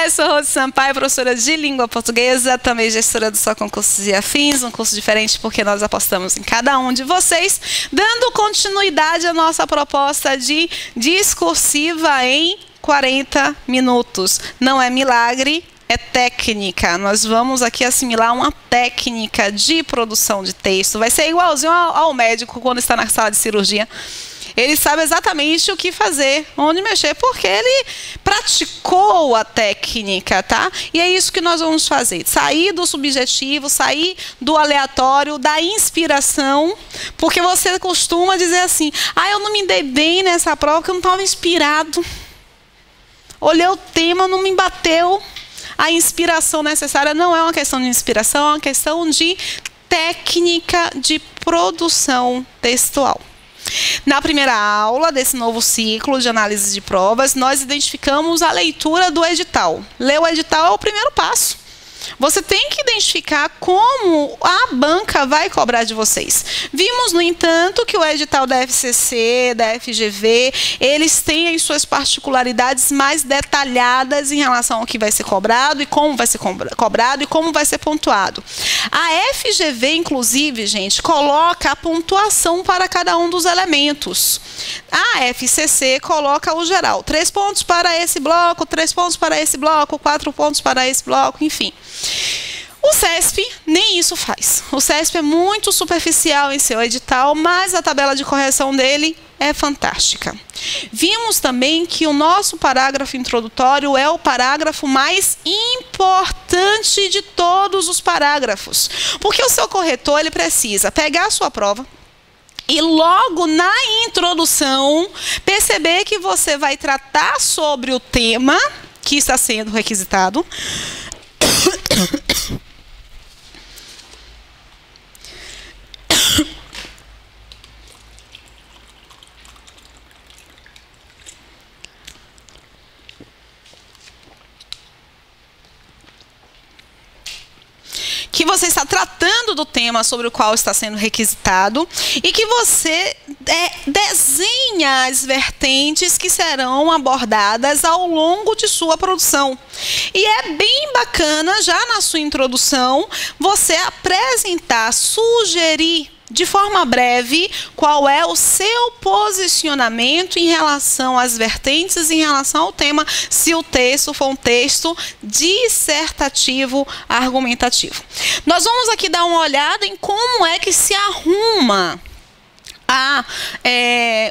Olá, eu sou Rose Sampaio, professora de língua portuguesa, também gestora do Só Concursos e Afins, um curso diferente porque nós apostamos em cada um de vocês, dando continuidade à nossa proposta de discursiva em 40 minutos. Não é milagre, é técnica. Nós vamos aqui assimilar uma técnica de produção de texto. Vai ser igualzinho ao médico quando está na sala de cirurgia. Ele sabe exatamente o que fazer, onde mexer, porque ele praticou a técnica, tá? E é isso que nós vamos fazer. Sair do subjetivo, sair do aleatório, da inspiração, porque você costuma dizer assim, eu não me dei bem nessa prova porque eu não estava inspirado. Olhei o tema, não me bateu. A inspiração necessária não é uma questão de inspiração, é uma questão de técnica de produção textual. Na primeira aula desse novo ciclo de análise de provas, nós identificamos a leitura do edital. Ler o edital é o primeiro passo. Você tem que identificar como a banca vai cobrar de vocês. Vimos, no entanto, que o edital da FCC, da FGV, eles têm as suas particularidades mais detalhadas em relação ao que vai ser cobrado e como vai ser cobrado e como vai ser pontuado. A FGV, inclusive, gente, coloca a pontuação para cada um dos elementos. A FCC coloca o geral. 3 pontos para esse bloco, 3 pontos para esse bloco, 4 pontos para esse bloco, enfim. O CESP nem isso faz. O CESP é muito superficial em seu edital, mas a tabela de correção dele é fantástica. Vimos também que o nosso parágrafo introdutório é o parágrafo mais importante de todos os parágrafos, porque o seu corretor ele precisa pegar a sua prova e logo na introdução perceber que você vai tratar sobre o tema que está sendo requisitado. Que você está tratando do tema sobre o qual está sendo requisitado e que você desenha as vertentes que serão abordadas ao longo de sua produção. E é bem bacana, já na sua introdução, você apresentar, sugerir de forma breve qual é o seu posicionamento em relação às vertentes, em relação ao tema, se o texto for um texto dissertativo, argumentativo. Nós vamos aqui dar uma olhada em como é que se arruma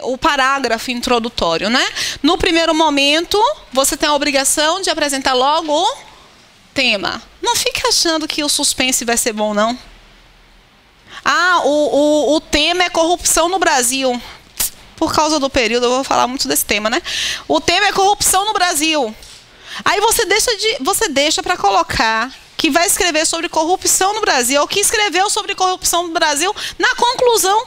o parágrafo introdutório, né? No primeiro momento, você tem a obrigação de apresentar logo o tema. Não fique achando que o suspense vai ser bom, não. O tema é corrupção no Brasil. Por causa do período, eu vou falar muito desse tema, né? O tema é corrupção no Brasil. Aí você deixa para colocar que vai escrever sobre corrupção no Brasil, ou que escreveu sobre corrupção no Brasil na conclusão.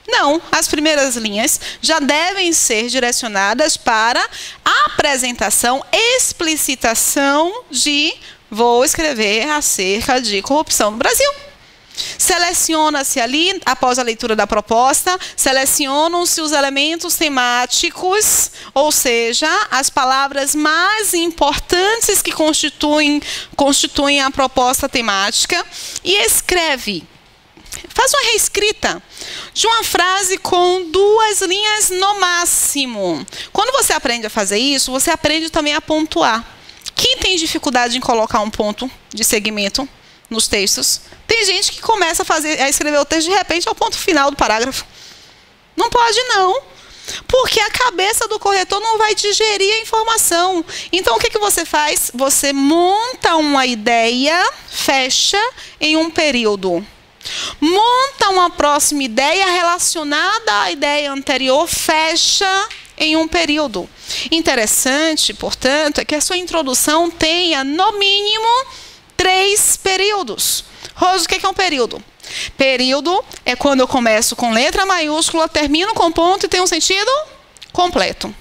Não, as primeiras linhas já devem ser direcionadas para a apresentação, explicitação de vou escrever acerca de corrupção no Brasil. Seleciona-se ali, após a leitura da proposta, selecionam-se os elementos temáticos, ou seja, as palavras mais importantes que constituem a proposta temática, e escreve. Faz uma reescrita de uma frase com 2 linhas no máximo. Quando você aprende a fazer isso, você aprende também a pontuar. Quem tem dificuldade em colocar um ponto de segmento nos textos? Tem gente que começa a escrever o texto de repente ao ponto final do parágrafo. Não pode, não. Porque a cabeça do corretor não vai digerir a informação. Então, o que você faz? Você monta uma ideia, fecha em um período. Monta uma próxima ideia relacionada à ideia anterior, fecha em um período. Interessante, portanto, é que a sua introdução tenha, no mínimo, 3 períodos. Rose, o que é um período? Período é quando eu começo com letra maiúscula, termino com ponto e tem um sentido completo.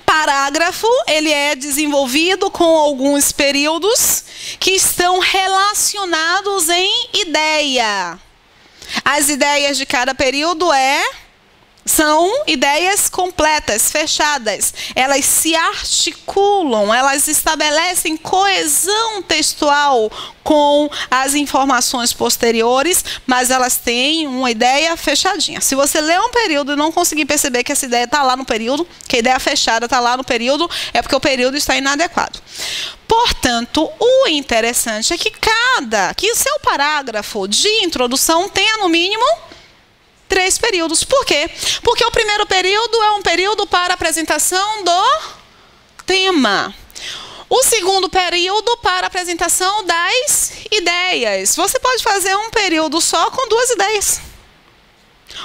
Parágrafo, ele é desenvolvido com alguns períodos que estão relacionados em ideia. As ideias de cada período é São ideias completas, fechadas. Elas se articulam, elas estabelecem coesão textual com as informações posteriores, mas elas têm uma ideia fechadinha. Se você ler um período e não conseguir perceber que essa ideia está lá no período, que a ideia fechada está lá no período, é porque o período está inadequado. Portanto, o interessante é que o seu parágrafo de introdução tenha no mínimo 3 períodos. Por quê? Porque o primeiro período é um período para apresentação do tema. O segundo período para apresentação das ideias. Você pode fazer um período só com 2 ideias.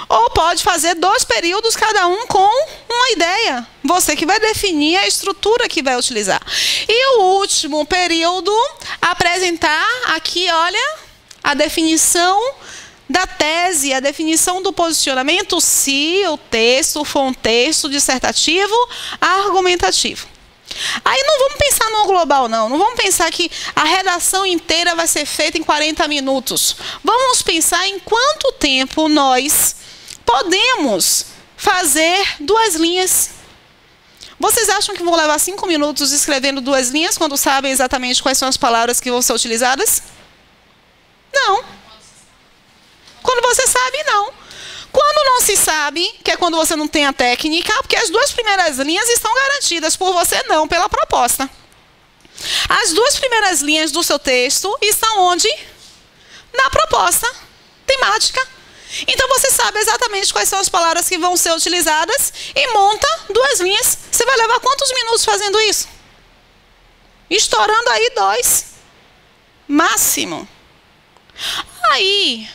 Ou pode fazer 2 períodos, cada um com uma ideia. Você que vai definir a estrutura que vai utilizar. E o último período, apresentar aqui, olha, a definição da tese, a definição do posicionamento, se o texto for um texto dissertativo, argumentativo. Aí não vamos pensar no global, não. Não vamos pensar que a redação inteira vai ser feita em 40 minutos. Vamos pensar em quanto tempo nós podemos fazer 2 linhas. Vocês acham que vão levar 5 minutos escrevendo 2 linhas quando sabem exatamente quais são as palavras que vão ser utilizadas? Não. Quando você sabe, não. Quando não se sabe, que é quando você não tem a técnica, porque as 2 primeiras linhas estão garantidas por você, não pela proposta. As 2 primeiras linhas do seu texto estão onde? Na proposta temática. Então você sabe exatamente quais são as palavras que vão ser utilizadas e monta 2 linhas. Você vai levar quantos minutos fazendo isso? Estourando aí 2. Máximo. Aí,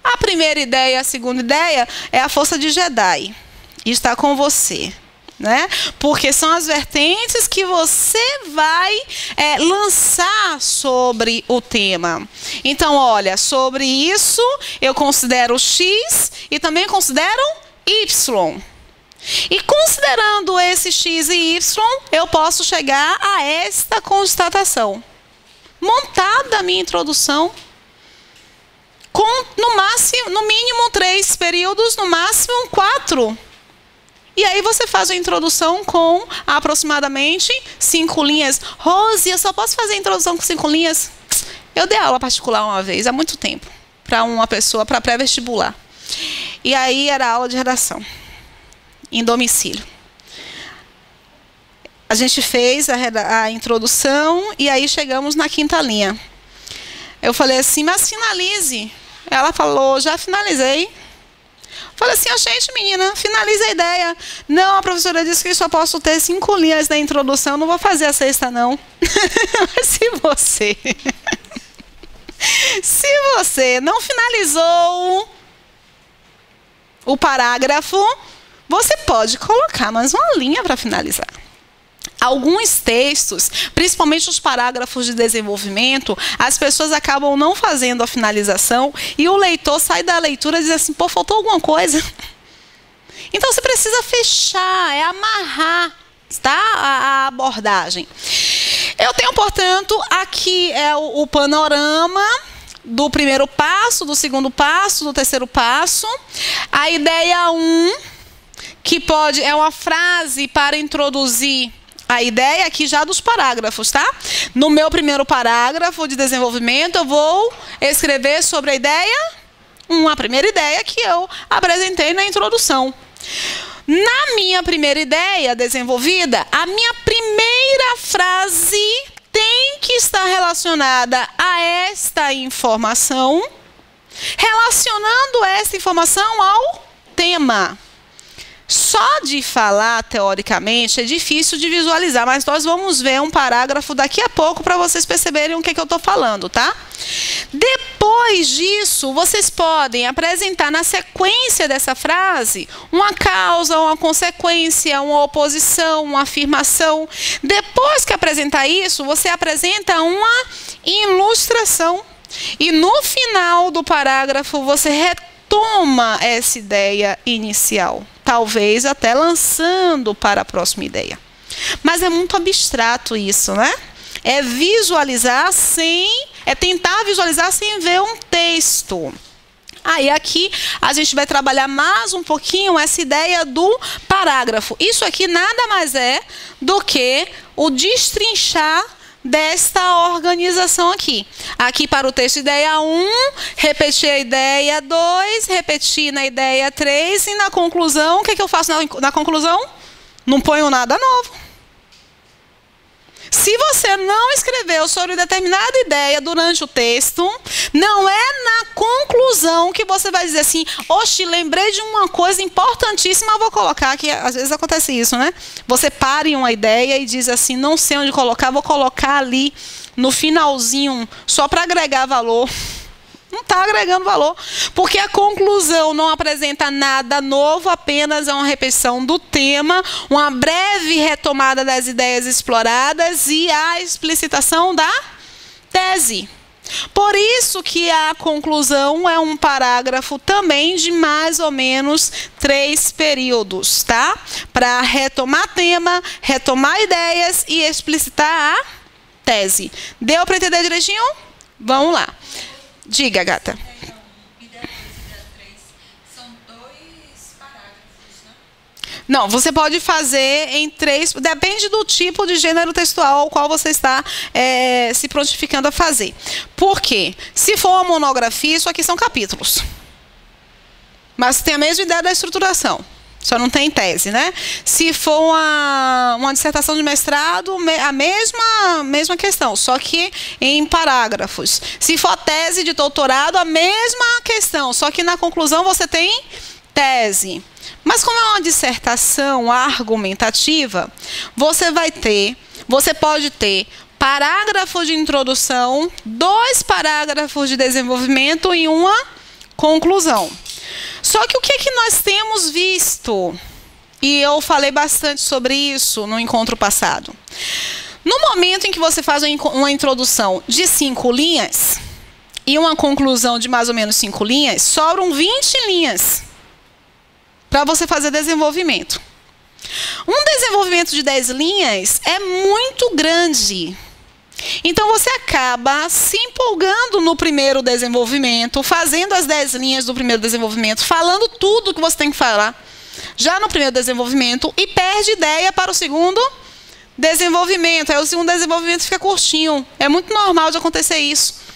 a primeira ideia, a segunda ideia é a força de Jedi. E está com você, né? Porque são as vertentes que você vai lançar sobre o tema. Então, olha, sobre isso eu considero X e também considero Y. E considerando esse X e Y, eu posso chegar a esta constatação. Montada a minha introdução, com no mínimo 3 períodos, no máximo 4. E aí você faz a introdução com aproximadamente 5 linhas. Rose, eu só posso fazer a introdução com 5 linhas? Eu dei aula particular uma vez, há muito tempo, para uma pessoa, para pré-vestibular. E aí era aula de redação, em domicílio. A gente fez a introdução e aí chegamos na 5ª linha. Eu falei assim, mas finalize. Ela falou, já finalizei. Falei assim, gente, menina, finaliza a ideia. Não, a professora disse que só posso ter 5 linhas da introdução, não vou fazer a 6ª, não. Se você não finalizou o parágrafo, você pode colocar mais uma linha para finalizar. Alguns textos, principalmente os parágrafos de desenvolvimento, as pessoas acabam não fazendo a finalização e o leitor sai da leitura e diz assim, pô, faltou alguma coisa. Então você precisa fechar, amarrar, tá? A abordagem. Eu tenho, portanto, aqui o panorama do primeiro passo, do segundo passo, do terceiro passo. A ideia 1, que é uma frase para introduzir a ideia aqui já dos parágrafos, tá? No meu primeiro parágrafo de desenvolvimento, eu vou escrever sobre a ideia 1, a primeira ideia que eu apresentei na introdução. Na minha primeira ideia desenvolvida, a minha primeira frase tem que estar relacionada a esta informação, relacionando esta informação ao tema. Só de falar, teoricamente, é difícil de visualizar, mas nós vamos ver um parágrafo daqui a pouco para vocês perceberem o que eu estou falando, tá? Depois disso, vocês podem apresentar na sequência dessa frase uma causa, uma consequência, uma oposição, uma afirmação. Depois que apresentar isso, você apresenta uma ilustração. E no final do parágrafo, você retoma essa ideia inicial. Talvez até lançando para a próxima ideia. Mas é muito abstrato isso, né? É visualizar é tentar visualizar sem ver um texto. Aí aqui a gente vai trabalhar mais um pouquinho essa ideia do parágrafo. Isso aqui nada mais é do que o destrinchar desta organização aqui. Aqui para o texto, ideia 1, repetir a ideia 2, repetir na ideia 3 e na conclusão, o que eu faço na conclusão? Não ponho nada novo. Se você não escreveu sobre determinada ideia durante o texto, não é na conclusão que você vai dizer assim, oxe, lembrei de uma coisa importantíssima, vou colocar aqui. Às vezes acontece isso, né? Você para em uma ideia e diz assim, não sei onde colocar, vou colocar ali no finalzinho, só para agregar valor. Não está agregando valor, porque a conclusão não apresenta nada novo, apenas é uma repetição do tema, uma breve retomada das ideias exploradas e a explicitação da tese. Por isso que a conclusão é um parágrafo também de mais ou menos 3 períodos, tá? Para retomar tema, retomar ideias e explicitar a tese. Deu para entender direitinho? Vamos lá. Diga, gata. Ideia 2 e ideia 3 são 2 parágrafos, né? Não, você pode fazer em 3, depende do tipo de gênero textual ao qual você está se prontificando a fazer. Por quê? Se for uma monografia, isso aqui são capítulos. Mas tem a mesma ideia da estruturação. Só não tem tese, né? Se for uma dissertação de mestrado, a mesma questão, só que em parágrafos. Se for tese de doutorado, a mesma questão, só que na conclusão você tem tese. Mas como é uma dissertação argumentativa, você pode ter parágrafos de introdução, 2 parágrafos de desenvolvimento e uma conclusão. Só que o que nós temos visto, e eu falei bastante sobre isso no encontro passado, no momento em que você faz uma introdução de 5 linhas e uma conclusão de mais ou menos 5 linhas, sobram 20 linhas para você fazer desenvolvimento. Um desenvolvimento de 10 linhas é muito grande. Então, você acaba se empolgando no primeiro desenvolvimento, fazendo as 10 linhas do primeiro desenvolvimento, falando tudo que você tem que falar já no primeiro desenvolvimento e perde ideia para o segundo desenvolvimento. Aí o segundo desenvolvimento fica curtinho. É muito normal de acontecer isso.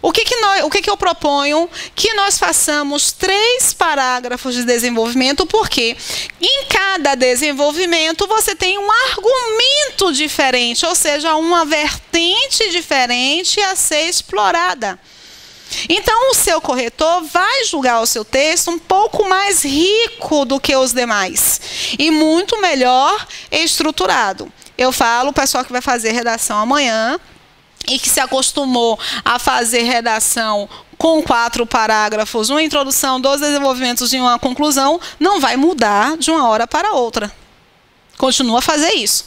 O que eu proponho? Que nós façamos 3 parágrafos de desenvolvimento, porque em cada desenvolvimento você tem um argumento diferente, ou seja, uma vertente diferente a ser explorada. Então, o seu corretor vai julgar o seu texto um pouco mais rico do que os demais e muito melhor estruturado. Eu falo, o pessoal que vai fazer redação amanhã, e que se acostumou a fazer redação com 4 parágrafos, uma introdução, 2 desenvolvimentos e uma conclusão, não vai mudar de uma hora para outra. Continua a fazer isso.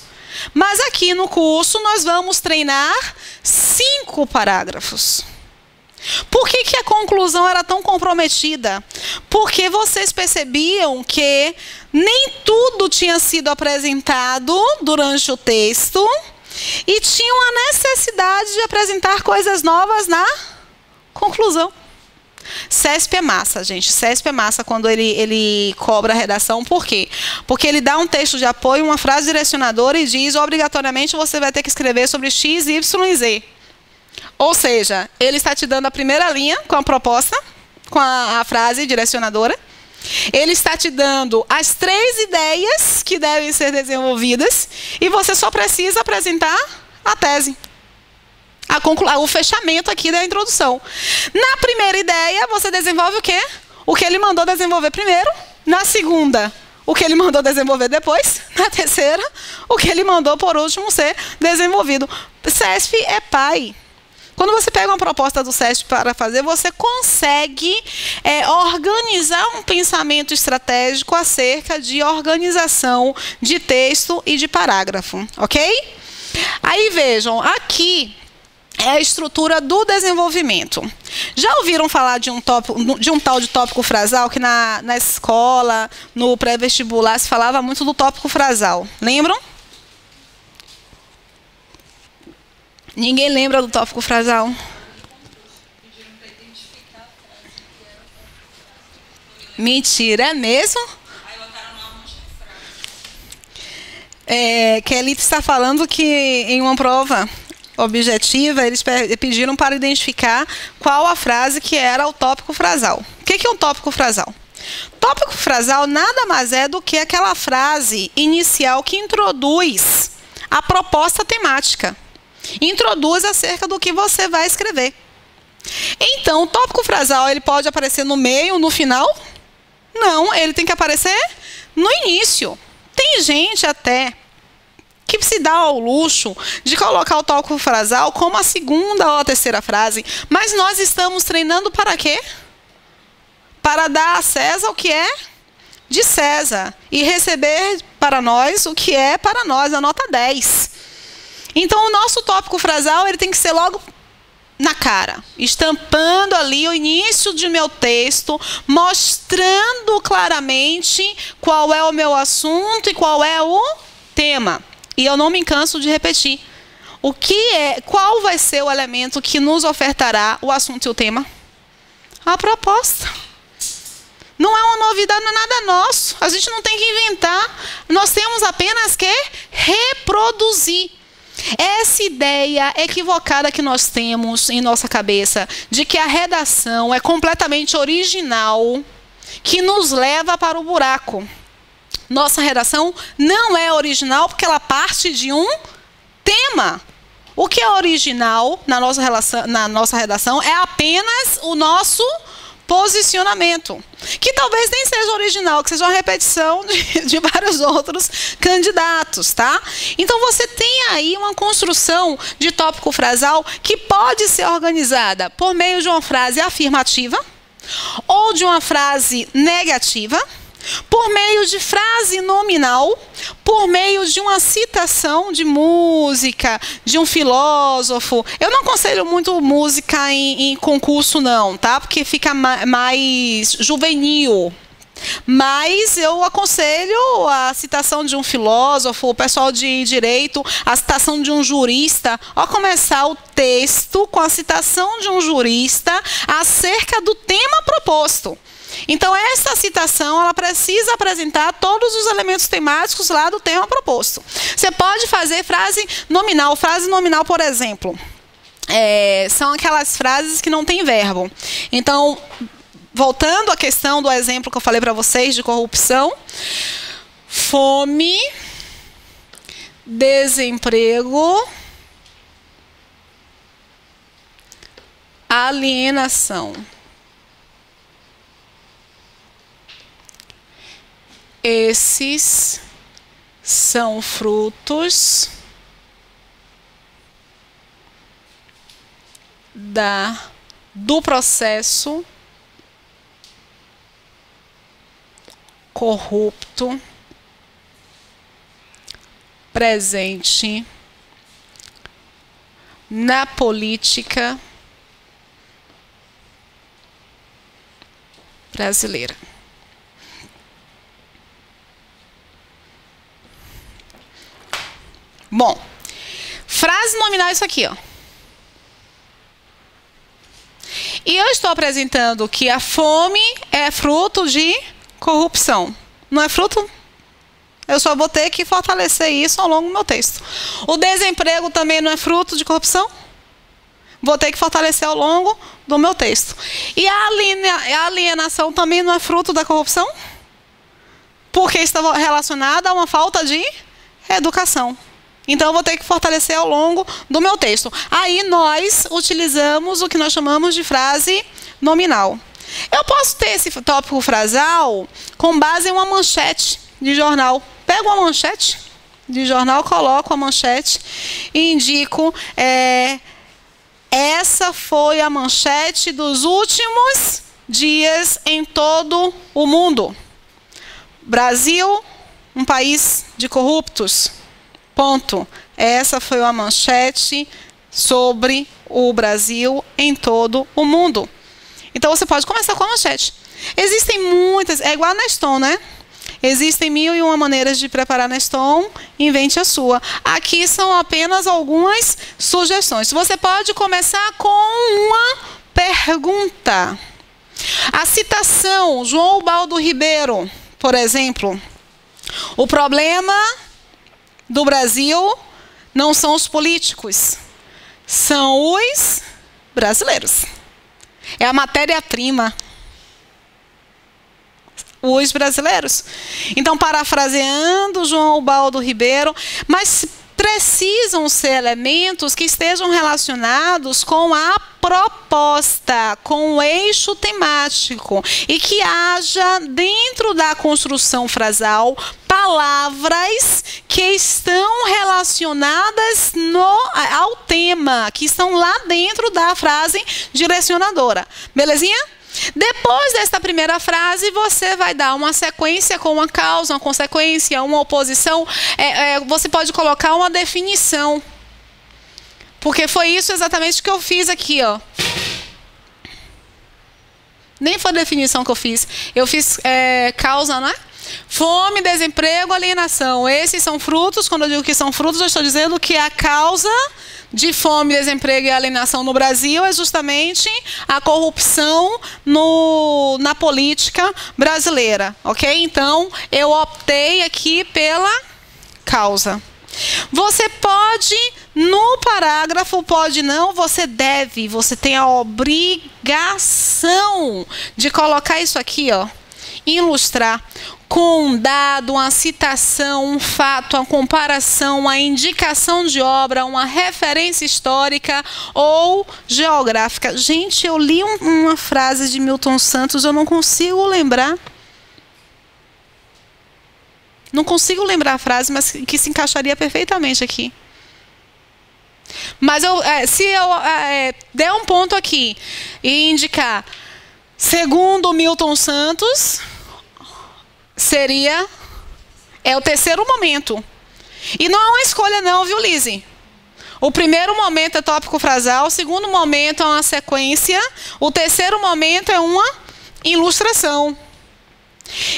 Mas aqui no curso nós vamos treinar 5 parágrafos. Por que a conclusão era tão comprometida? Porque vocês percebiam que nem tudo tinha sido apresentado durante o texto, e tinham a necessidade de apresentar coisas novas na conclusão. CESP é massa, gente. CESP é massa quando ele cobra a redação. Por quê? Porque ele dá um texto de apoio, uma frase direcionadora e diz, obrigatoriamente, você vai ter que escrever sobre X, Y e Z. Ou seja, ele está te dando a primeira linha com a proposta, com a frase direcionadora. Ele está te dando as 3 ideias que devem ser desenvolvidas e você só precisa apresentar a tese. O fechamento aqui da introdução. Na primeira ideia, você desenvolve o quê? O que ele mandou desenvolver primeiro. Na segunda, o que ele mandou desenvolver depois. Na terceira, o que ele mandou, por último, ser desenvolvido. CESP é pai. Quando você pega uma proposta do CESP para fazer, você consegue organizar um pensamento estratégico acerca de organização de texto e de parágrafo, ok? Aí vejam, aqui é a estrutura do desenvolvimento. Já ouviram falar de um tal de tópico frasal, que na escola, no pré-vestibular, se falava muito do tópico frasal? Lembram? Ninguém lembra do tópico frasal? Pediram para identificar a frase que era Mentira, é mesmo? Aí botaram lá um monte de frase. Kelly está falando que em uma prova objetiva, eles pediram para identificar qual a frase que era o tópico frasal. O que é um tópico frasal? Tópico frasal nada mais é do que aquela frase inicial que introduz a proposta temática. Introduz acerca do que você vai escrever. Então, o tópico frasal, ele pode aparecer no meio, no final? Não, ele tem que aparecer no início. Tem gente até que se dá ao luxo de colocar o tópico frasal como a segunda ou a terceira frase. Mas nós estamos treinando para quê? Para dar a César o que é de César e receber para nós o que é para nós, a nota 10. Então, o nosso tópico frasal ele tem que ser logo na cara, estampando ali o início de meu texto, mostrando claramente qual é o meu assunto e qual é o tema. E eu não me canso de repetir. Qual vai ser o elemento que nos ofertará o assunto e o tema? A proposta. Não é uma novidade, não é nada nosso. A gente não tem que inventar. Nós temos apenas que reproduzir. Essa ideia equivocada que nós temos em nossa cabeça de que a redação é completamente original, que nos leva para o buraco. Nossa redação não é original porque ela parte de um tema. O que é original na nossa redação é apenas o nosso posicionamento, que talvez nem seja original, que seja uma repetição de vários outros candidatos, tá? Então você tem aí uma construção de tópico frasal que pode ser organizada por meio de uma frase afirmativa ou de uma frase negativa, por meio de frase nominal, por meio de uma citação de música, de um filósofo. Eu não aconselho muito música em concurso, não, tá? Porque fica mais juvenil. Mas eu aconselho a citação de um filósofo, o pessoal de direito, a citação de um jurista. Ao começar o texto com a citação de um jurista acerca do tema proposto. Então, essa citação ela precisa apresentar todos os elementos temáticos lá do tema proposto. Você pode fazer frase nominal. Frase nominal, por exemplo, são aquelas frases que não têm verbo. Então, voltando à questão do exemplo que eu falei para vocês de corrupção, fome, desemprego, alienação. Esses são frutos do processo corrupto presente na política brasileira. Bom, frase nominal é isso aqui, ó. E eu estou apresentando que a fome é fruto de corrupção. Não é fruto? Eu só vou ter que fortalecer isso ao longo do meu texto. O desemprego também não é fruto de corrupção? Vou ter que fortalecer ao longo do meu texto. E a alienação também não é fruto da corrupção? Porque está relacionada a uma falta de educação. Então, eu vou ter que fortalecer ao longo do meu texto. Aí, nós utilizamos o que nós chamamos de frase nominal. Eu posso ter esse tópico frasal com base em uma manchete de jornal. Pego uma manchete de jornal, coloco a manchete e indico... essa foi a manchete dos últimos dias em todo o mundo. Brasil, um país de corruptos. Ponto. Essa foi a manchete sobre o Brasil em todo o mundo. Então, você pode começar com a manchete. Existem muitas... É igual a Neston, né? Existem 1001 maneiras de preparar Neston. Invente a sua. Aqui são apenas algumas sugestões. Você pode começar com uma pergunta. A citação, João Ubaldo Ribeiro, por exemplo. O problema do Brasil não são os políticos, são os brasileiros. É a matéria-prima. Os brasileiros. Então, parafraseando João Ubaldo Ribeiro, mas precisam ser elementos que estejam relacionados com a proposta, com o eixo temático, e que haja dentro da construção frasal palavras que estão relacionadas ao tema, que estão lá dentro da frase direcionadora. Belezinha? Depois desta primeira frase, você vai dar uma sequência com uma causa, uma consequência, uma oposição. Você pode colocar uma definição. Porque foi isso exatamente que eu fiz aqui, ó. Nem foi a definição que eu fiz. Eu fiz causa, né? Fome, desemprego, alienação. Esses são frutos. Quando eu digo que são frutos, eu estou dizendo que a causa de fome, desemprego e alienação no Brasil é justamente a corrupção na política brasileira, ok? Então, eu optei aqui pela causa. Você pode, no parágrafo, pode não, você deve, você tem a obrigação de colocar isso aqui, ó, ilustrar com um dado, uma citação, um fato, uma comparação, uma indicação de obra, uma referência histórica ou geográfica. Gente, eu li uma frase de Milton Santos, eu não consigo lembrar. Não consigo lembrar a frase, mas que se encaixaria perfeitamente aqui. Mas se eu der um ponto aqui e indicar, segundo Milton Santos, é o terceiro momento. E não é uma escolha não, viu, Lise? O primeiro momento é tópico frasal, o segundo momento é uma sequência, o terceiro momento é uma ilustração.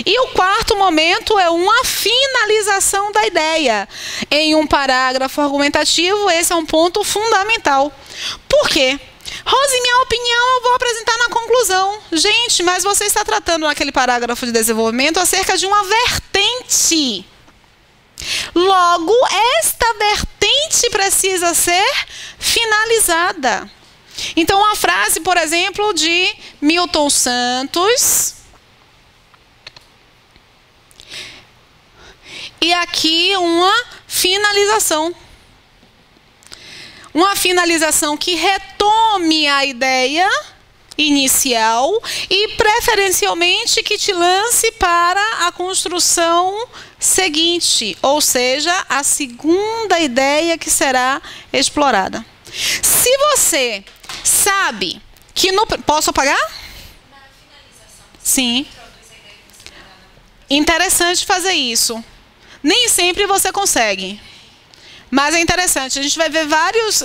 E o quarto momento é uma finalização da ideia. Em um parágrafo argumentativo, esse é um ponto fundamental. Por quê? Rose, minha opinião eu vou apresentar na conclusão. Gente, mas você está tratando naquele parágrafo de desenvolvimento acerca de uma vertente. Logo, esta vertente precisa ser finalizada. Então, uma frase, por exemplo, de Milton Santos. E aqui uma finalização. Uma finalização que retome a ideia inicial e, preferencialmente, que te lance para a construção seguinte, ou seja, a segunda ideia que será explorada. Se você sabe que no... Posso apagar? Na finalização. Sim. Interessante fazer isso. Nem sempre você consegue. Mas é interessante. A gente vai ver vários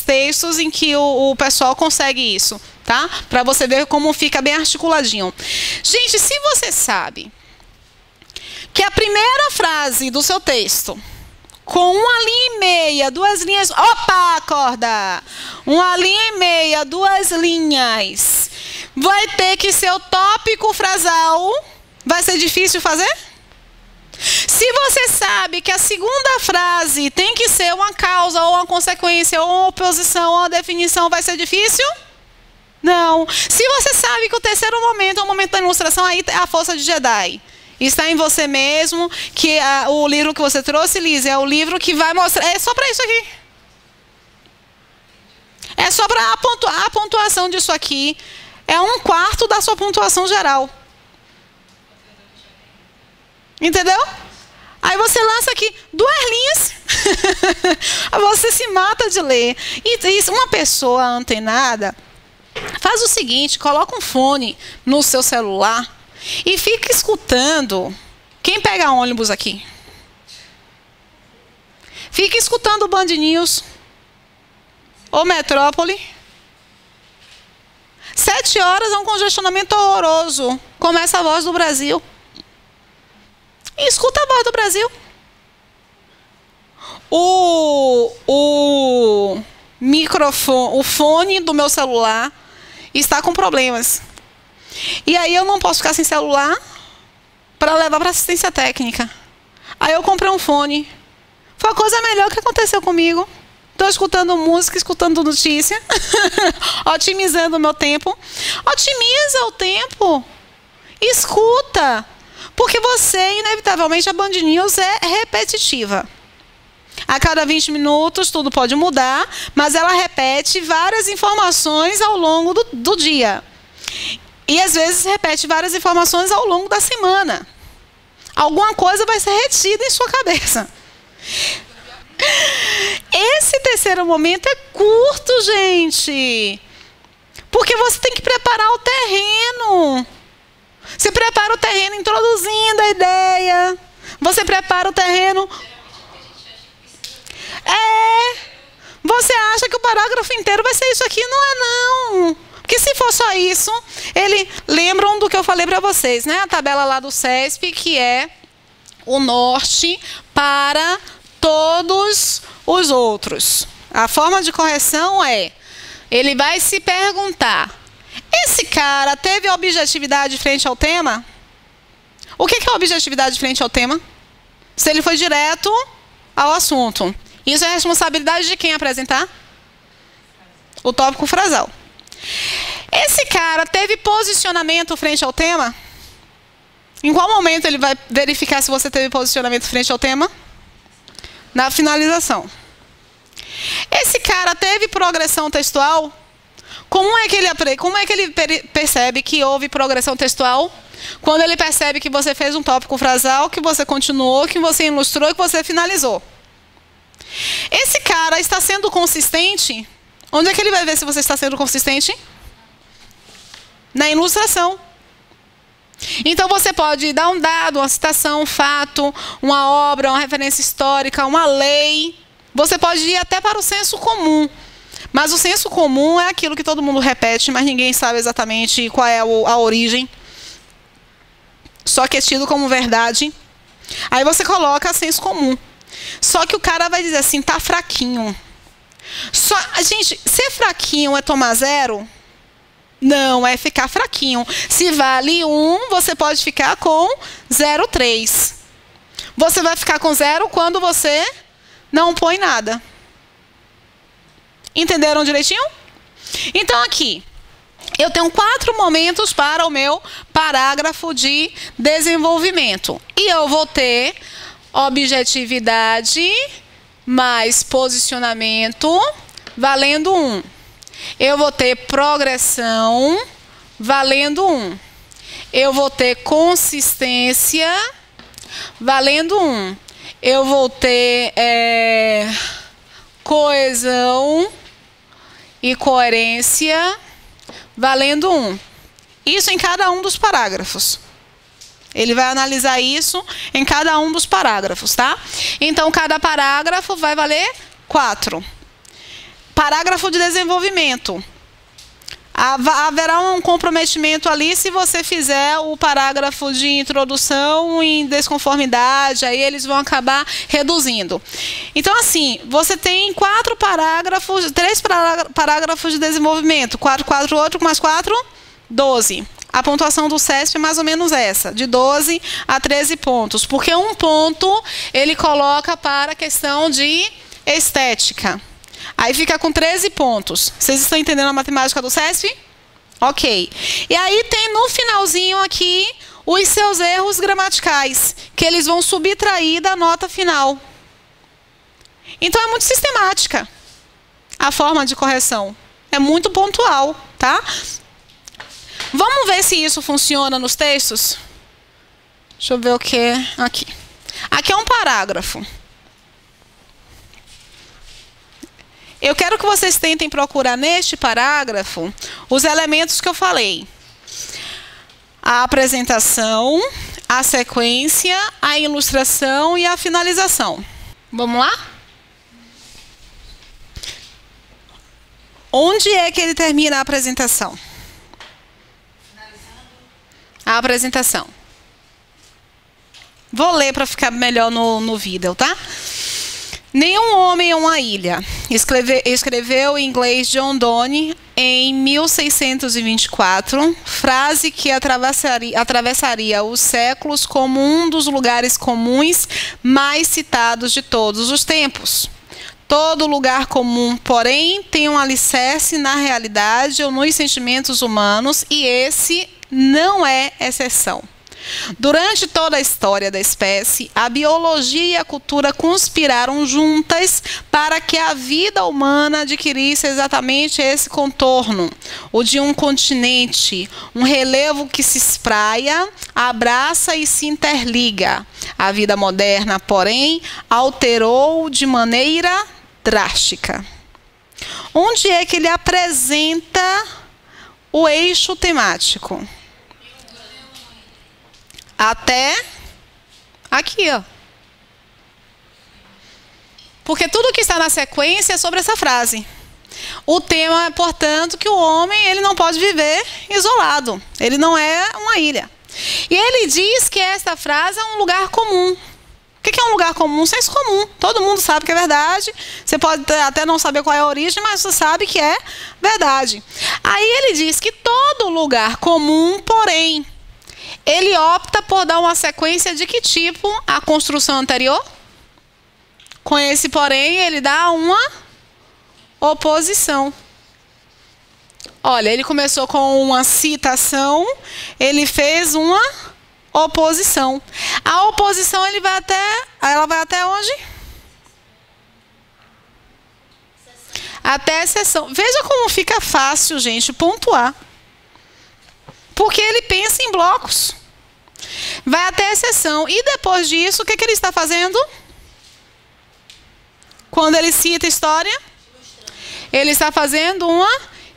textos em que o pessoal consegue isso, tá? Para você ver como fica bem articuladinho. Gente, se você sabe que a primeira frase do seu texto, com uma linha e meia, duas linhas... Opa, acorda! Uma linha e meia, duas linhas. Vai ter que ser o tópico frasal. Vai ser difícil fazer? Se você sabe que a segunda frase tem que ser uma causa, ou uma consequência, ou uma oposição, ou uma definição, vai ser difícil? Não. Se você sabe que o terceiro momento é o momento da ilustração, aí é a força de Jedi. Está em você mesmo, que o livro que você trouxe, Liz, é o livro que vai mostrar... É só para isso aqui. É só para a pontuação disso aqui. É 1/4 da sua pontuação geral. Entendeu? Aí você lança aqui 2 linhas. Você se mata de ler. E uma pessoa antenada faz o seguinte, coloca um fone no seu celular e fica escutando. Quem pega ônibus aqui? Fica escutando o Band News ou Metrópole. 7 horas é um congestionamento horroroso. Começa a Voz do Brasil. E escuta a Voz do Brasil. O microfone, o fone do meu celular está com problemas. E aí eu não posso ficar sem celular para levar para assistência técnica. Aí eu comprei um fone. Foi a coisa melhor que aconteceu comigo. Estou escutando música, escutando notícia, otimizando o meu tempo. Otimiza o tempo. Escuta. Porque você, inevitavelmente, a Band News é repetitiva. A cada 20 minutos tudo pode mudar, mas ela repete várias informações ao longo do dia. E às vezes repete várias informações ao longo da semana. Alguma coisa vai ser retida em sua cabeça. Esse terceiro momento é curto, gente. Porque você tem que preparar o terreno. Você prepara o terreno introduzindo a ideia. Você prepara o terreno... Você acha que o parágrafo inteiro vai ser isso aqui? Não é, não. Porque se for só isso, lembram do que eu falei para vocês, né? A tabela lá do CESP, que é o norte para todos os outros. A forma de correção é, ele vai se perguntar, esse cara teve objetividade frente ao tema? O que é objetividade frente ao tema? Se ele foi direto ao assunto. Isso é responsabilidade de quem apresentar? O tópico frasal. Esse cara teve posicionamento frente ao tema? Em qual momento ele vai verificar se você teve posicionamento frente ao tema? Na finalização. Esse cara teve progressão textual? Como é que ele percebe que houve progressão textual? Quando ele percebe que você fez um tópico frasal, que você continuou, que você ilustrou e que você finalizou. Esse cara está sendo consistente? Onde é que ele vai ver se você está sendo consistente? Na ilustração. Então você pode dar um dado, uma citação, um fato, uma obra, uma referência histórica, uma lei. Você pode ir até para o senso comum. Mas o senso comum é aquilo que todo mundo repete, mas ninguém sabe exatamente qual é a origem. Só que é tido como verdade. Aí você coloca senso comum. Só que o cara vai dizer assim, tá fraquinho. Gente, ser fraquinho é tomar 0? Não, é ficar fraquinho. Se vale 1, você pode ficar com 0,3. Você vai ficar com 0 quando você não põe nada. Entenderam direitinho? Então aqui, eu tenho 4 momentos para o meu parágrafo de desenvolvimento. E eu vou ter objetividade mais posicionamento, valendo 1. Eu vou ter progressão, valendo 1. Eu vou ter consistência, valendo 1. Eu vou ter coesão e coerência, valendo 1. Isso em cada um dos parágrafos. Ele vai analisar isso em cada um dos parágrafos, tá? Então, cada parágrafo vai valer 4. Parágrafo de desenvolvimento. Haverá um comprometimento ali se você fizer o parágrafo de introdução em desconformidade, aí eles vão acabar reduzindo. Então, assim, você tem 4 parágrafos, 3 parágrafos de desenvolvimento. 4, 8, mais 4, 12. A pontuação do CESP é mais ou menos essa, de 12 a 13 pontos. Porque um ponto ele coloca para a questão de estética. Aí fica com 13 pontos. Vocês estão entendendo a matemática do CESP? Ok. E aí tem no finalzinho aqui os seus erros gramaticais, que eles vão subtrair da nota final. Então é muito sistemática a forma de correção. É muito pontual, tá? Vamos ver se isso funciona nos textos? Deixa eu ver o que é aqui. Aqui é um parágrafo. Eu quero que vocês tentem procurar neste parágrafo os elementos que eu falei. A apresentação, a sequência, a ilustração e a finalização. Vamos lá? Onde é que ele termina a apresentação? A apresentação. Vou ler para ficar melhor no vídeo, tá? Nenhum homem é uma ilha. Escreveu em inglês John Donne em 1624, frase que atravessaria os séculos como um dos lugares comuns mais citados de todos os tempos. Todo lugar comum, porém, tem um alicerce na realidade ou nos sentimentos humanos, e esse não é exceção. Durante toda a história da espécie, a biologia e a cultura conspiraram juntas para que a vida humana adquirisse exatamente esse contorno, o de um continente, um relevo que se espraia, abraça e se interliga. A vida moderna, porém, alterou de maneira drástica. Onde é que ele apresenta o eixo temático? Até aqui, ó. Porque tudo que está na sequência é sobre essa frase. O tema é, portanto, que o homem ele não pode viver isolado. Ele não é uma ilha. E ele diz que esta frase é um lugar comum. O que é um lugar comum? Senso comum. Todo mundo sabe que é verdade. Você pode até não saber qual é a origem, mas você sabe que é verdade. Aí ele diz que todo lugar comum, porém, ele opta por dar uma sequência de que tipo? A construção anterior. Com esse porém, ele dá uma oposição. Olha, ele começou com uma citação, ele fez uma oposição. A oposição ela vai até onde? Até a exceção. Veja como fica fácil, gente, pontuar. Porque ele pensa em blocos. Vai até a exceção. E depois disso, o que ele está fazendo? Quando ele cita a história, ele está fazendo uma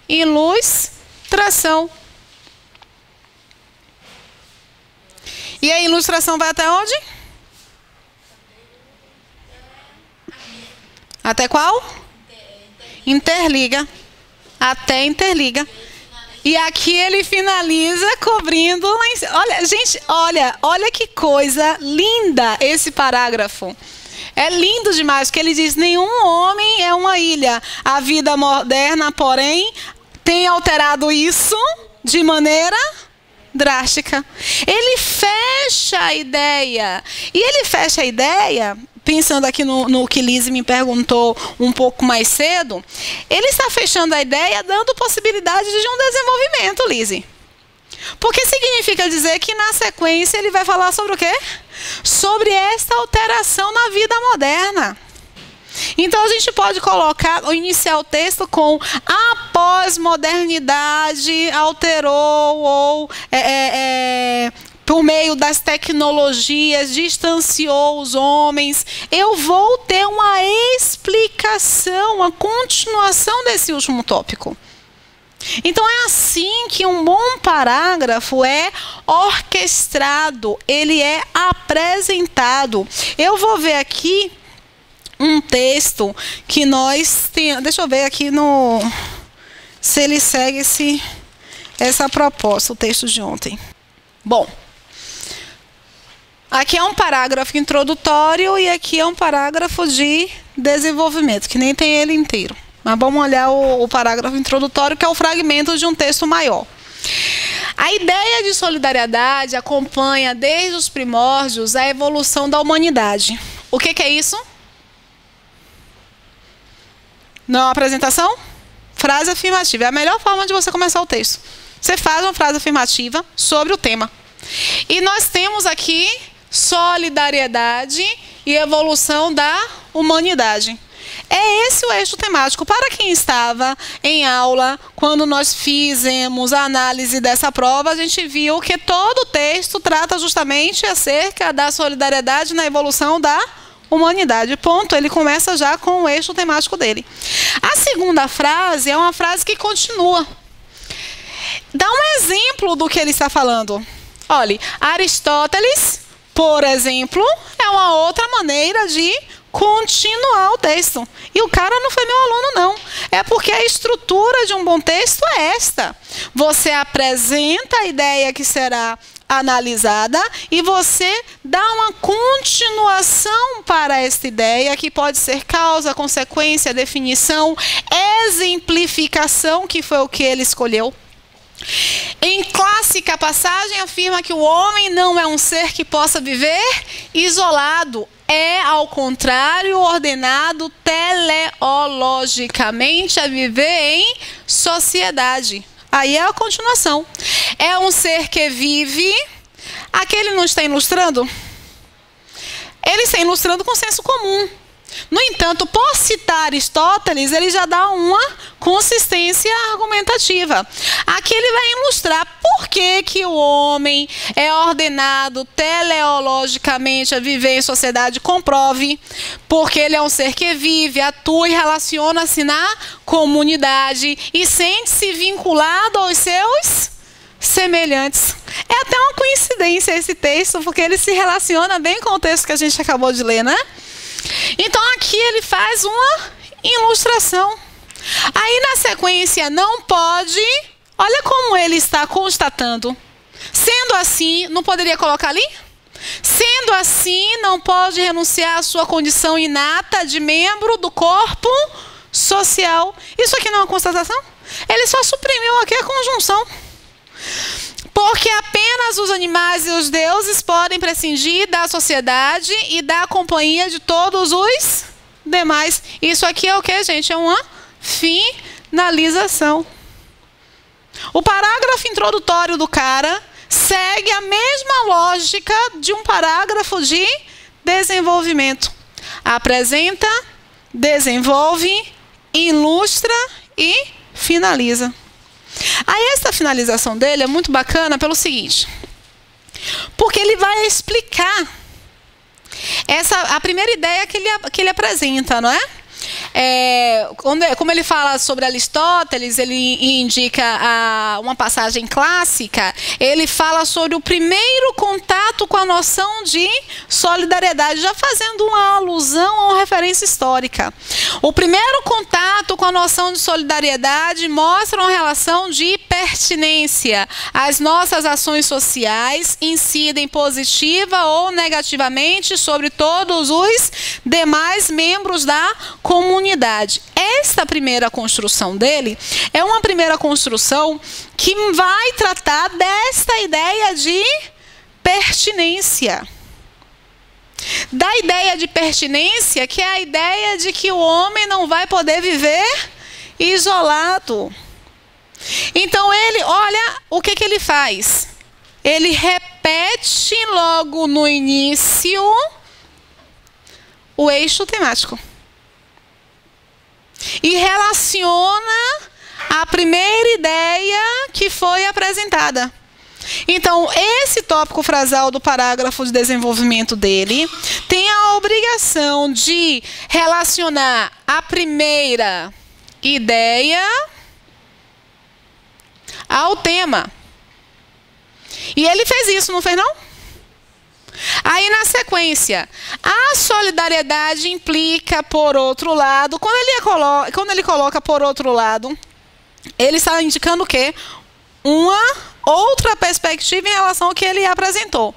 ilustração. E a ilustração vai até onde? Até qual? Interliga. Até interliga. E aqui ele finaliza cobrindo lá em cima. Olha, gente, olha que coisa linda esse parágrafo. É lindo demais, porque ele diz: nenhum homem é uma ilha. A vida moderna, porém, tem alterado isso de maneira drástica. Ele fecha a ideia. E ele fecha a ideia, pensando aqui no que Lise me perguntou um pouco mais cedo, ele está fechando a ideia dando possibilidade de um desenvolvimento, Lise. Porque significa dizer que na sequência ele vai falar sobre o quê? Sobre esta alteração na vida moderna. Então a gente pode colocar, iniciar o texto com: a pós-modernidade alterou ou por meio das tecnologias distanciou os homens. Eu vou ter uma explicação, uma continuação desse último tópico. Então é assim que um bom parágrafo é orquestrado, ele é apresentado. Eu vou ver aqui um texto que nós temos. Deixa eu ver aqui se ele segue essa proposta, o texto de ontem. Bom, aqui é um parágrafo introdutório e aqui é um parágrafo de desenvolvimento, que nem tem ele inteiro. Mas vamos olhar o parágrafo introdutório, que é o fragmento de um texto maior. A ideia de solidariedade acompanha desde os primórdios a evolução da humanidade. O que é isso? Não é uma apresentação? Frase afirmativa. É a melhor forma de você começar o texto. Você faz uma frase afirmativa sobre o tema. E nós temos aqui solidariedade e evolução da humanidade. É esse o eixo temático. Para quem estava em aula, quando nós fizemos a análise dessa prova, a gente viu que todo o texto trata justamente acerca da solidariedade na evolução da humanidade. Ponto. Ele começa já com o eixo temático dele. A segunda frase é uma frase que continua. Dá um exemplo do que ele está falando. Olha, Aristóteles, por exemplo, é uma outra maneira de continuar o texto. E o cara não foi meu aluno, não. É porque a estrutura de um bom texto é esta. Você apresenta a ideia que será analisada e você dá uma continuação para esta ideia, que pode ser causa, consequência, definição, exemplificação, que foi o que ele escolheu. Em clássica passagem, afirma que o homem não é um ser que possa viver isolado. É, ao contrário, ordenado teleologicamente a viver em sociedade. Aí é a continuação. É um ser que vive... Aqui ele não está ilustrando? Ele está ilustrando com senso comum. No entanto, por citar Aristóteles, ele já dá uma consistência argumentativa. Aqui ele vai ilustrar por que que o homem é ordenado teleologicamente a viver em sociedade. Comprove, porque ele é um ser que vive, atua e relaciona-se na comunidade e sente-se vinculado aos seus semelhantes. É até uma coincidência esse texto, porque ele se relaciona bem com o texto que a gente acabou de ler, né? Então aqui ele faz uma ilustração. Aí na sequência, não pode... Olha como ele está constatando. Sendo assim, não poderia colocar ali? Sendo assim, não pode renunciar à sua condição inata de membro do corpo social. Isso aqui não é uma constatação? Ele só suprimiu aqui a conjunção. Porque apenas os animais e os deuses podem prescindir da sociedade e da companhia de todos os demais. Isso aqui é o que, gente? É uma finalização. O parágrafo introdutório do cara segue a mesma lógica de um parágrafo de desenvolvimento. Apresenta, desenvolve, ilustra e finaliza. Aí essa finalização dele é muito bacana pelo seguinte, porque ele vai explicar a primeira ideia que ele apresenta, não é? Como ele fala sobre Aristóteles, ele indica uma passagem clássica, ele fala sobre o primeiro contato com a noção de solidariedade, já fazendo uma alusão a uma referência histórica. O primeiro contato com a noção de solidariedade mostra uma relação de pertinência. As nossas ações sociais incidem positiva ou negativamente sobre todos os demais membros da comunidade. Esta primeira construção dele é uma primeira construção que vai tratar desta ideia de pertinência. Da ideia de pertinência, que é a ideia de que o homem não vai poder viver isolado. Então ele, olha o que ele faz. Ele repete logo no início o eixo temático. E relaciona a primeira ideia que foi apresentada. Então, esse tópico frasal do parágrafo de desenvolvimento dele tem a obrigação de relacionar a primeira ideia ao tema. E ele fez isso, não fez não? Aí, na sequência, a solidariedade implica, por outro lado, quando ele coloca por outro lado, ele está indicando o quê? Uma outra perspectiva em relação ao que ele apresentou.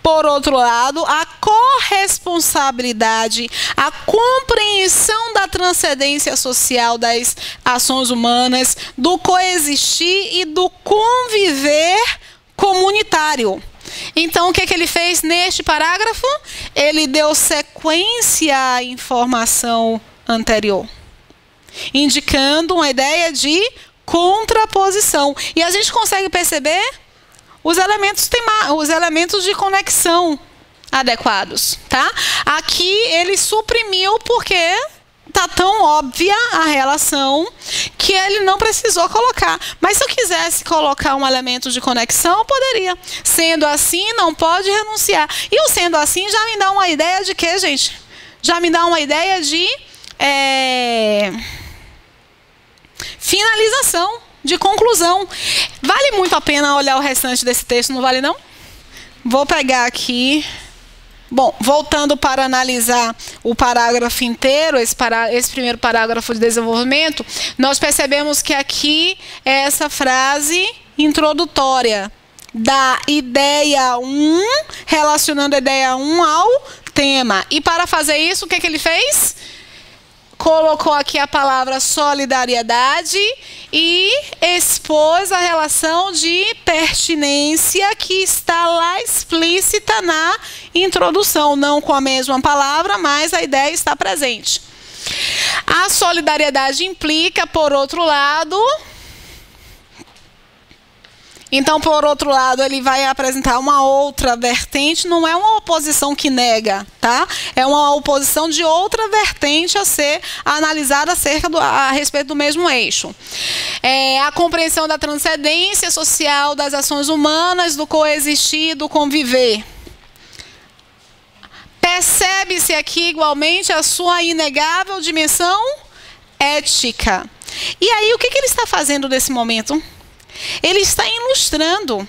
Por outro lado, a corresponsabilidade, a compreensão da transcendência social das ações humanas, do coexistir e do conviver comunitário. Então, o que ele fez neste parágrafo? Ele deu sequência à informação anterior, indicando uma ideia de contraposição. E a gente consegue perceber os elementos de conexão adequados, tá? Aqui ele suprimiu porque está tão óbvia a relação que ele não precisou colocar. Mas se eu quisesse colocar um elemento de conexão, eu poderia. Sendo assim, não pode renunciar. E o sendo assim já me dá uma ideia de quê, gente? Já me dá uma ideia de finalização, de conclusão. Vale muito a pena olhar o restante desse texto, não vale não? Vou pegar aqui... Bom, voltando para analisar o parágrafo inteiro, esse primeiro parágrafo de desenvolvimento, nós percebemos que aqui é essa frase introdutória. da ideia 1, relacionando a ideia 1 ao tema. E para fazer isso, o que ele fez? Colocou aqui a palavra solidariedade e expôs a relação de pertinência que está lá explícita na introdução. Não com a mesma palavra, mas a ideia está presente. A solidariedade implica, por outro lado... Então, por outro lado, ele vai apresentar uma outra vertente, não é uma oposição que nega, tá? É uma oposição de outra vertente a ser analisada a respeito do mesmo eixo. A compreensão da transcendência social das ações humanas, do coexistir, do conviver. Percebe-se aqui, igualmente, a sua inegável dimensão ética. E aí, o que ele está fazendo nesse momento? Ele está ilustrando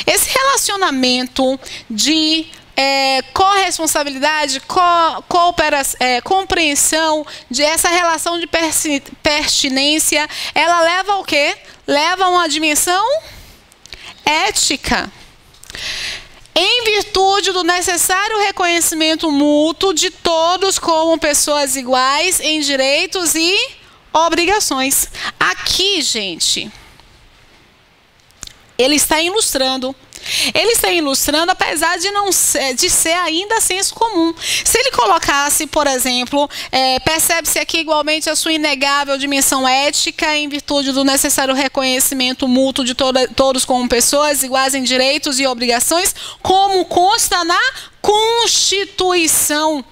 esse relacionamento de corresponsabilidade, compreensão, de essa relação de pertinência. Ela leva ao quê? Leva a uma dimensão ética. Em virtude do necessário reconhecimento mútuo de todos como pessoas iguais em direitos e obrigações. Aqui, gente... Ele está ilustrando. Ele está ilustrando, apesar de ser ainda senso comum. Se ele colocasse, por exemplo, percebe-se aqui igualmente a sua inegável dimensão ética em virtude do necessário reconhecimento mútuo de todos como pessoas iguais em direitos e obrigações, como consta na Constituição.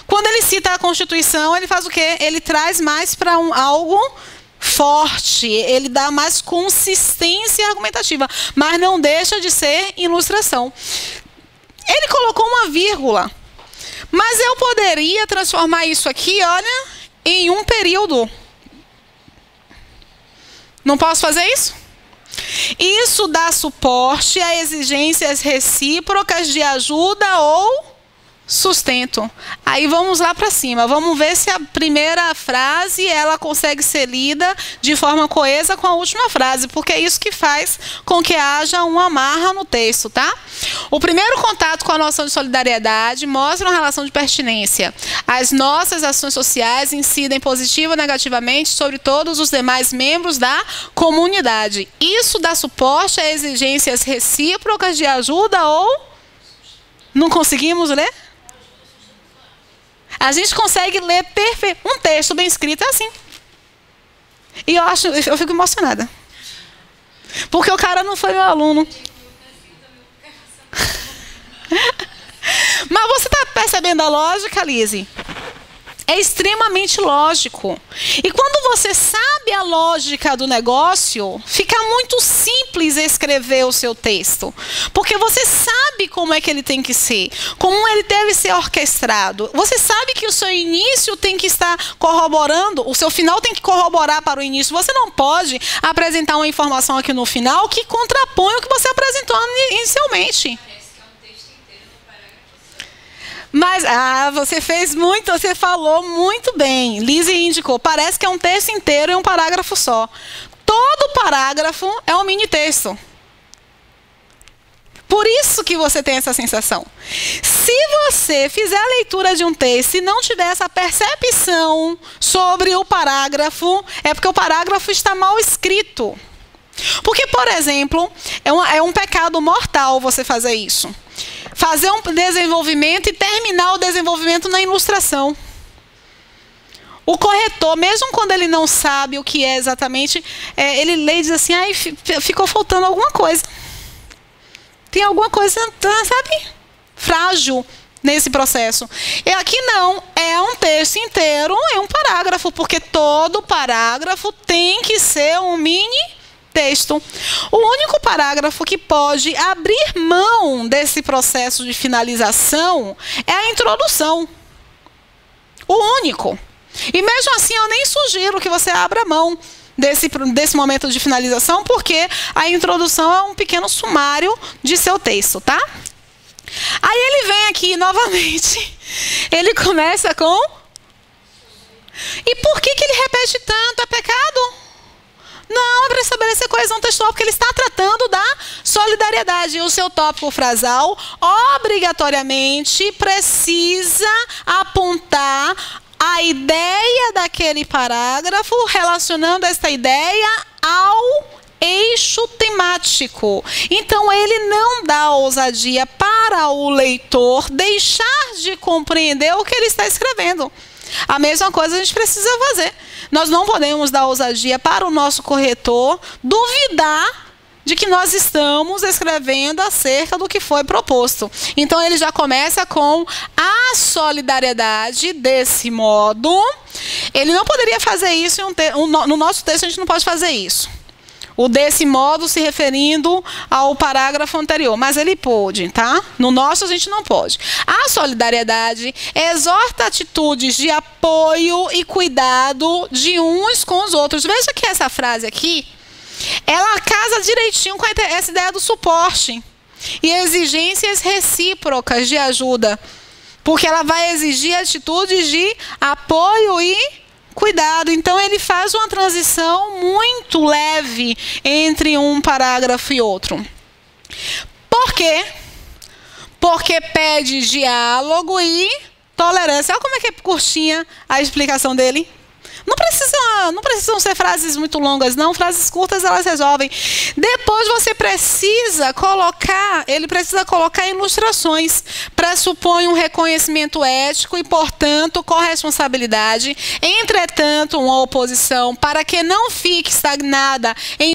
Quando ele cita a Constituição, ele faz o quê? Ele traz mais para algo forte, ele dá mais consistência argumentativa, mas não deixa de ser ilustração. Ele colocou uma vírgula, mas eu poderia transformar isso aqui, olha, em um período. Não posso fazer isso? Isso dá suporte a exigências recíprocas de ajuda ou sustento. Aí vamos lá para cima. Vamos ver se a primeira frase ela consegue ser lida de forma coesa com a última frase, porque é isso que faz com que haja uma amarra no texto, tá? O primeiro contato com a noção de solidariedade mostra uma relação de pertinência. As nossas ações sociais incidem positiva ou negativamente sobre todos os demais membros da comunidade. Isso dá suporte a exigências recíprocas de ajuda ou... Não conseguimos ler? A gente consegue ler um texto bem escrito é assim. E eu fico emocionada. Porque o cara não foi meu aluno. Mas você está percebendo a lógica, Lise? É extremamente lógico. E quando você sabe a lógica do negócio, fica muito simples escrever o seu texto. Porque você sabe como é que ele tem que ser, como ele deve ser orquestrado. Você sabe que o seu início tem que estar corroborando, o seu final tem que corroborar para o início. Você não pode apresentar uma informação aqui no final que contrapõe o que você apresentou inicialmente. Mas, você falou muito bem. Lise indicou, parece que é um texto inteiro em um parágrafo só. Todo parágrafo é um mini texto. Por isso que você tem essa sensação. Se você fizer a leitura de um texto e não tiver essa percepção sobre o parágrafo, é porque o parágrafo está mal escrito. Porque, por exemplo, é um pecado mortal você fazer isso. Fazer um desenvolvimento e terminar o desenvolvimento na ilustração. O corretor, mesmo quando ele não sabe o que é exatamente, ele lê e diz assim, ficou faltando alguma coisa. Tem alguma coisa, sabe, frágil nesse processo. E aqui não, é um texto inteiro, é um parágrafo, porque todo parágrafo tem que ser um mini texto. O único parágrafo que pode abrir mão desse processo de finalização é a introdução. O único. E mesmo assim eu nem sugiro que você abra mão desse momento de finalização, porque a introdução é um pequeno sumário de seu texto, tá? Aí ele vem aqui novamente, ele começa com... E por que ele repete tanto? É pecado? Não, é para estabelecer ser coesão textual, porque ele está tratando da solidariedade. E o seu tópico frasal, obrigatoriamente, precisa apontar a ideia daquele parágrafo, relacionando esta ideia ao eixo temático. Então, ele não dá ousadia para o leitor deixar de compreender o que ele está escrevendo. A mesma coisa a gente precisa fazer. Nós não podemos dar ousadia para o nosso corretor duvidar de que nós estamos escrevendo acerca do que foi proposto. Então, ele já começa com a solidariedade desse modo. Ele não poderia fazer isso no nosso texto, a gente não pode fazer isso. O desse modo se referindo ao parágrafo anterior. Mas ele pôde, tá? No nosso a gente não pode. A solidariedade exorta atitudes de apoio e cuidado de uns com os outros. Veja que essa frase aqui, ela casa direitinho com essa ideia do suporte e exigências recíprocas de ajuda, porque ela vai exigir atitudes de apoio e cuidado. Então, ele faz uma transição muito leve entre um parágrafo e outro. Por quê? Porque pede diálogo e tolerância. Olha como é que é curtinha a explicação dele. Não precisam ser frases muito longas, não. Frases curtas, elas resolvem. Depois você precisa colocar, ele precisa colocar ilustrações. Pressupõe um reconhecimento ético e, portanto, corresponsabilidade. Entretanto, uma oposição para que não fique estagnada em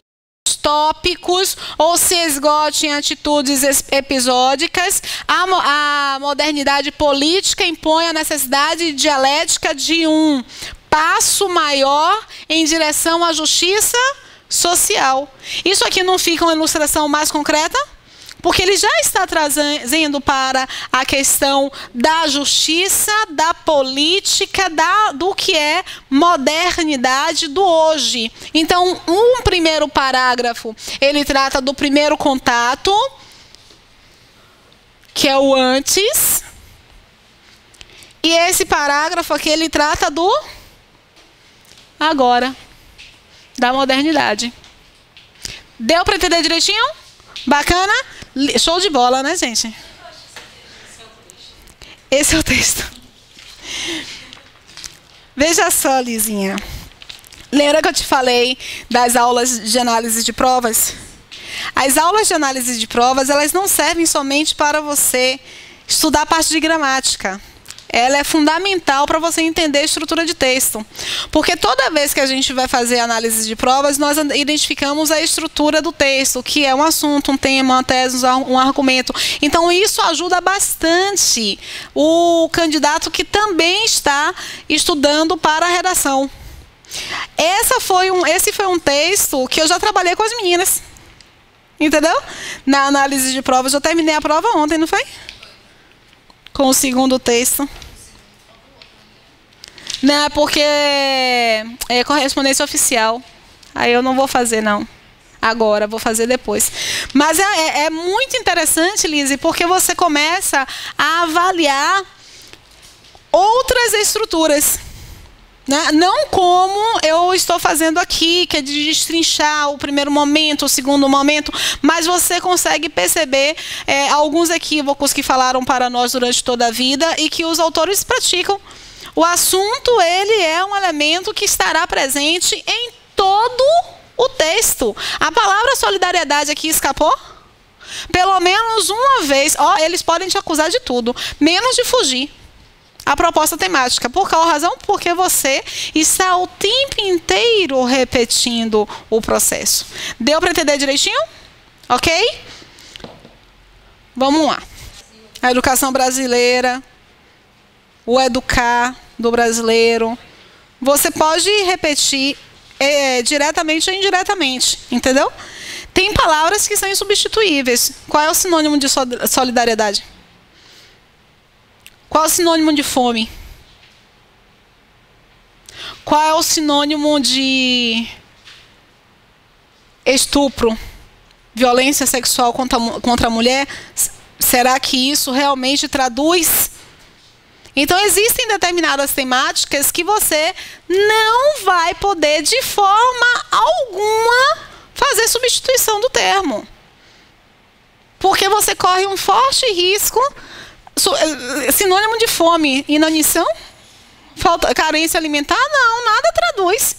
tópicos ou se esgote em atitudes episódicas. A modernidade política impõe a necessidade dialética de um passo maior em direção à justiça social. Isso aqui não fica uma ilustração mais concreta? Porque ele já está trazendo para a questão da justiça, da política, do que é modernidade do hoje. Então, um primeiro parágrafo, ele trata do primeiro contato, que é o antes. E esse parágrafo aqui, ele trata do agora, da modernidade. Deu para entender direitinho? Bacana? Show de bola, né, gente? Esse é o texto. Veja só, Lizinha. Lembra que eu te falei das aulas de análise de provas? As aulas de análise de provas, elas não servem somente para você estudar a parte de gramática. Ela é fundamental para você entender a estrutura de texto. Porque toda vez que a gente vai fazer análise de provas, nós identificamos a estrutura do texto, que é um assunto, um tema, uma tese, um argumento. Então, isso ajuda bastante o candidato que também está estudando para a redação. Esse foi um texto que eu já trabalhei com as meninas. Entendeu? Na análise de provas. Eu terminei a prova ontem, não foi? Com o segundo texto. Não, porque é correspondência oficial. Aí eu não vou fazer, não. Agora, vou fazer depois. Mas é muito interessante, Lise, porque você começa a avaliar outras estruturas. Né? Não como eu estou fazendo aqui, que é de destrinchar o primeiro momento, o segundo momento, mas você consegue perceber alguns equívocos que falaram para nós durante toda a vida e que os autores praticam. O assunto, ele é um elemento que estará presente em todo o texto. A palavra solidariedade aqui escapou? Pelo menos uma vez. Eles podem te acusar de tudo, menos de fugir a proposta temática. Por qual razão? Porque você está o tempo inteiro repetindo o processo. Deu para entender direitinho? Ok? Vamos lá. A educação brasileira, o educar do brasileiro. Você pode repetir diretamente ou indiretamente, entendeu? Tem palavras que são insubstituíveis. Qual é o sinônimo de solidariedade? Qual é o sinônimo de fome? Qual é o sinônimo de estupro? Violência sexual contra a mulher? Será que isso realmente traduz? Então, existem determinadas temáticas que você não vai poder, de forma alguma, fazer substituição do termo. Porque você corre um forte risco, sinônimo de fome, inanição, falta, carência alimentar, não, nada traduz.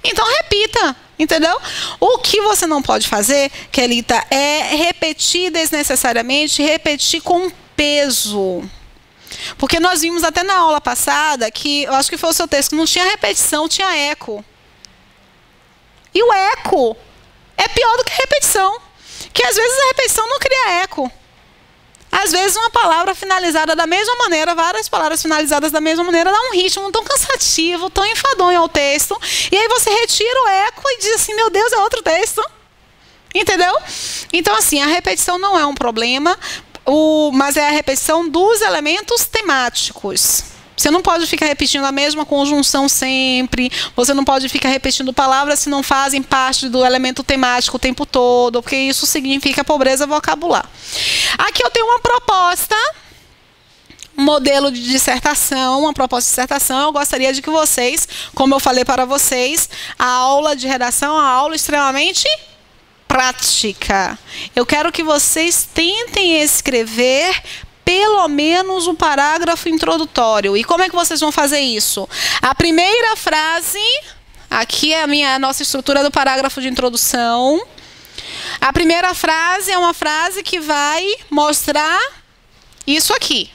Então repita, entendeu? O que você não pode fazer, Kelita, é repetir desnecessariamente, repetir com peso. Porque nós vimos até na aula passada que, eu acho que foi o seu texto, não tinha repetição, tinha eco. E o eco é pior do que a repetição. Que às vezes a repetição não cria eco. Às vezes uma palavra finalizada da mesma maneira, várias palavras finalizadas da mesma maneira, dá um ritmo tão cansativo, tão enfadonho ao texto. E aí você retira o eco e diz assim, meu Deus, é outro texto. Entendeu? Então assim, a repetição não é um problema, mas é a repetição dos elementos temáticos. Você não pode ficar repetindo a mesma conjunção sempre. Você não pode ficar repetindo palavras que não fazem parte do elemento temático o tempo todo, porque isso significa pobreza vocabular. Aqui eu tenho uma proposta, um modelo de dissertação, uma proposta de dissertação. Eu gostaria de que vocês, como eu falei para vocês, a aula de redação é uma aula extremamente prática. Eu quero que vocês tentem escrever pelo menos um parágrafo introdutório. E como é que vocês vão fazer isso? A primeira frase, aqui é a nossa estrutura do parágrafo de introdução. A primeira frase é uma frase que vai mostrar isso aqui.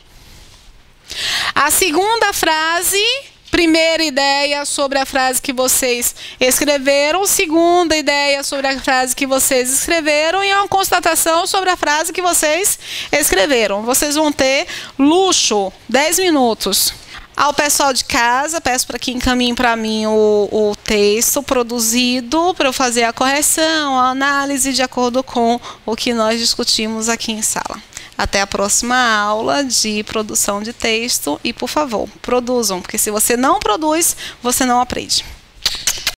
A segunda frase, primeira ideia sobre a frase que vocês escreveram, segunda ideia sobre a frase que vocês escreveram e uma constatação sobre a frase que vocês escreveram. Vocês vão ter luxo, 10 minutos. Ao pessoal de casa, peço para que encaminhem para mim o texto produzido para eu fazer a correção, a análise de acordo com o que nós discutimos aqui em sala. Até a próxima aula de produção de texto e, por favor, produzam, porque se você não produz, você não aprende.